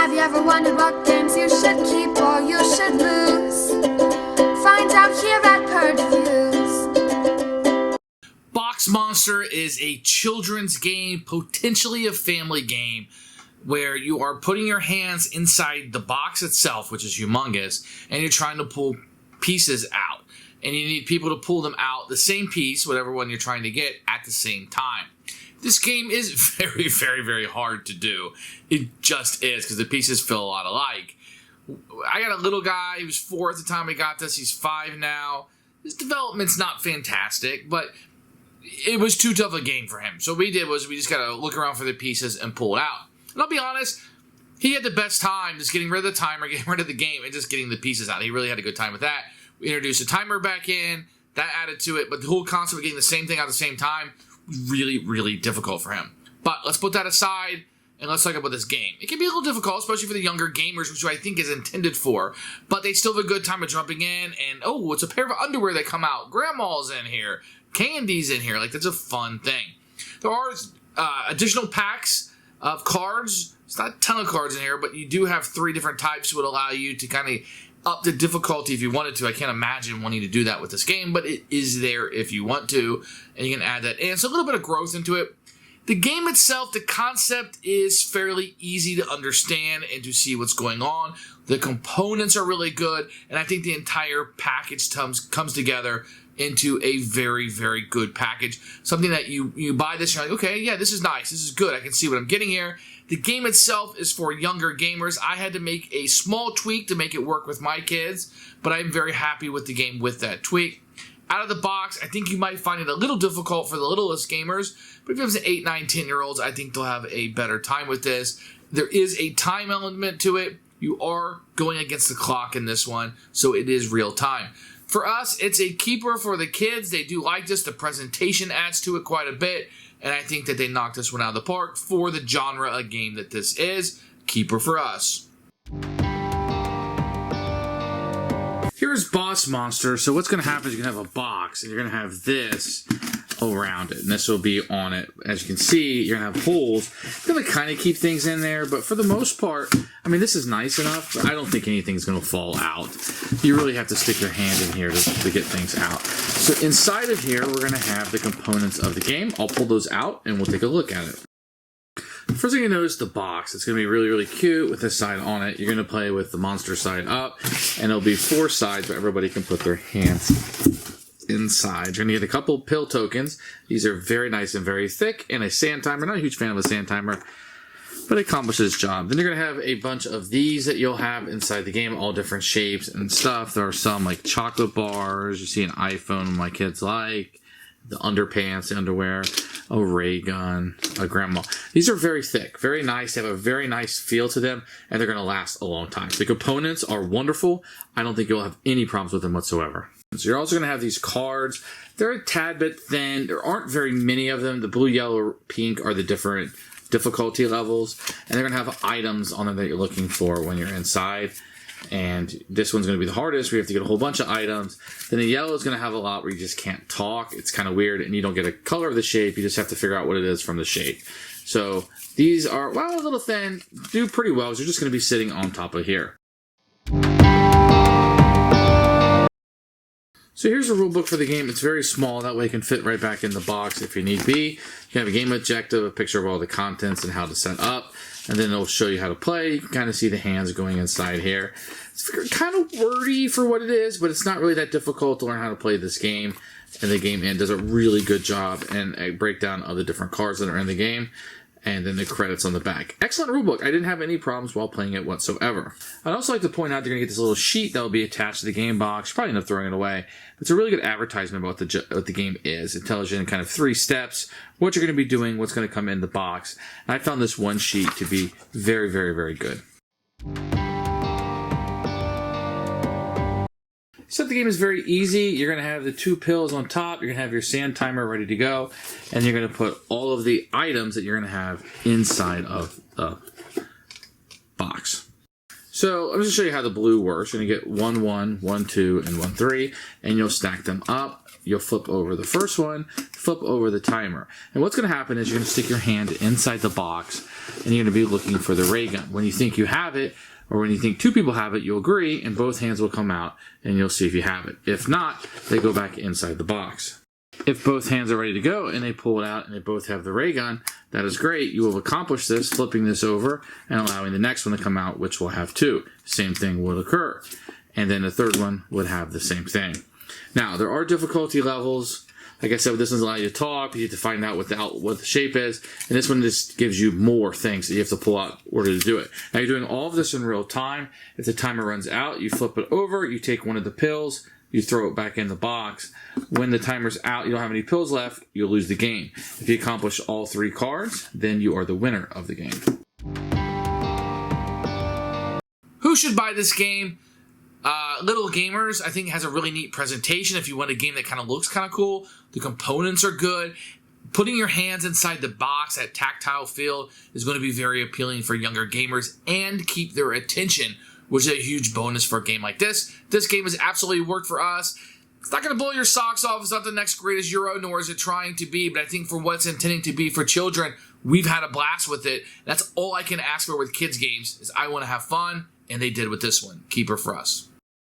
Have you ever wondered what games you should keep or you should lose? Find out here at Purge Reviews. Box Monster is a children's game, potentially a family game, where you are putting your hands inside the box itself, which is humongous, and you're trying to pull pieces out. And you need people to pull them out, the same piece, whatever one you're trying to get, at the same time. This game is very, very, very hard to do. It just is, because the pieces feel a lot alike. I got a little guy, he was 4 at the time I got this, he's 5 now. His development's not fantastic, but it was too tough a game for him. So what we did was we just got to look around for the pieces and pull it out. And I'll be honest, he had the best time just getting rid of the timer, getting rid of the game, and just getting the pieces out. He really had a good time with that. We introduced a timer back in, that added to it, but the whole concept of getting the same thing out at the same time was really, really difficult for him. But let's put that aside, and let's talk about this game. It can be a little difficult, especially for the younger gamers, which I think is intended for, but they still have a good time of jumping in, and oh, it's a pair of underwear that come out. Grandma's in here. Candy's in here. Like, that's a fun thing. There are additional packs of cards. It's not a ton of cards in here, but you do have 3 different types that would allow you to kind of up the difficulty if you wanted to. I can't imagine wanting to do that with this game, but it is there if you want to, and you can add that in. So a little bit of growth into it. The game itself, the concept is fairly easy to understand and to see what's going on. The components are really good, and I think the entire package comes together into a very, very good package. Something that you buy this, you're like, okay, yeah, this is nice, this is good, I can see what I'm getting here. The game itself is for younger gamers. I had to make a small tweak to make it work with my kids, but I'm very happy with the game with that tweak. Out of the box, I think you might find it a little difficult for the littlest gamers, but if it was 8, 9, 10-year-olds, I think they'll have a better time with this. There is a time element to it. You are going against the clock in this one, so it is real time. For us, it's a keeper for the kids. They do like this. The presentation adds to it quite a bit, and I think that they knocked this one out of the park for the genre of game that this is. Keeper for us. Here's Boss Monster. So what's going to happen is you're going to have a box, and you're going to have this around it, and this will be on it. As you can see, you're going to have holes. You're going to kind of keep things in there, but for the most part, I mean, this is nice enough, but I don't think anything's going to fall out. You really have to stick your hand in here to get things out. So inside of here, we're going to have the components of the game. I'll pull those out, and we'll take a look at it. First thing you notice, the box. It's going to be really, really cute with this side on it. You're going to play with the monster side up, and it'll be 4 sides where everybody can put their hands inside. You're going to get a couple pill tokens. These are very nice and very thick, and a sand timer. Not a huge fan of a sand timer, but it accomplishes its job. Then you're going to have a bunch of these that you'll have inside the game, all different shapes and stuff. There are some like chocolate bars. You see an iPhone my kids like. The underpants, the underwear, a ray gun, a grandma. These are very thick, very nice. They have a very nice feel to them, and they're going to last a long time. The components are wonderful. I don't think you'll have any problems with them whatsoever. So you're also going to have these cards. They're a tad bit thin. There aren't very many of them. The blue, yellow, pink are the different difficulty levels, and they're going to have items on them that you're looking for when you're inside. And this one's going to be the hardest, where you have to get a whole bunch of items. Then the yellow is going to have a lot where you just can't talk. It's kind of weird, and you don't get a color of the shape. You just have to figure out what it is from the shape. So these are, well, a little thin, do pretty well, because they're just going to be sitting on top of here. So here's the rule book for the game. It's very small. That way it can fit right back in the box if you need be. You have a game objective, a picture of all the contents and how to set up. And then it'll show you how to play. You can kind of see the hands going inside here. It's kind of wordy for what it is, but it's not really that difficult to learn how to play this game. And the game does a really good job and a breakdown of the different cards that are in the game. And then the credits on the back. Excellent rulebook. I didn't have any problems while playing it whatsoever. I'd also like to point out you're going to get this little sheet that will be attached to the game box. You'll probably end up throwing it away. But it's a really good advertisement about what the game is. It tells you in kind of 3 steps what you're going to be doing, what's going to come in the box. And I found this one sheet to be very, very, very good. So the game is very easy. You're going to have the 2 pills on top. You're going to have your sand timer ready to go. And you're going to put all of the items that you're going to have inside of the box. So So I'm just going to show you how the blue works. You're going to get 1, 1, 1, 2, and 1, 3, and you'll stack them up. You'll flip over the first one, flip over the timer. And what's going to happen is you're going to stick your hand inside the box, and you're going to be looking for the ray gun. When you think you have it, or when you think 2 people have it, you'll agree, and both hands will come out, and you'll see if you have it. If not, they go back inside the box. If both hands are ready to go and they pull it out and they both have the ray gun, that is great. You will have accomplished this, flipping this over and allowing the next one to come out, which will have 2. Same thing would occur. And then the third one would have the same thing. Now, there are difficulty levels. Like I said, this doesn't allow you to talk. You have to find out what the shape is. And this one just gives you more things that you have to pull out in order to do it. Now, you're doing all of this in real time. If the timer runs out, you flip it over, you take one of the pills, you throw it back in the box. When the timer's out, you don't have any pills left, you'll lose the game. If you accomplish all 3 cards, then you are the winner of the game. Who should buy this game? Little Gamers, I think, has a really neat presentation. If you want a game that kind of looks kind of cool, the components are good. Putting your hands inside the box, that tactile feel, is going to be very appealing for younger gamers and keep their attention, which is a huge bonus for a game like this. This game has absolutely worked for us. It's not going to blow your socks off. It's not the next greatest Euro, nor is it trying to be, but I think for what it's intending to be for children, we've had a blast with it. That's all I can ask for with kids games, is I want to have fun, and they did with this one. Keeper for us.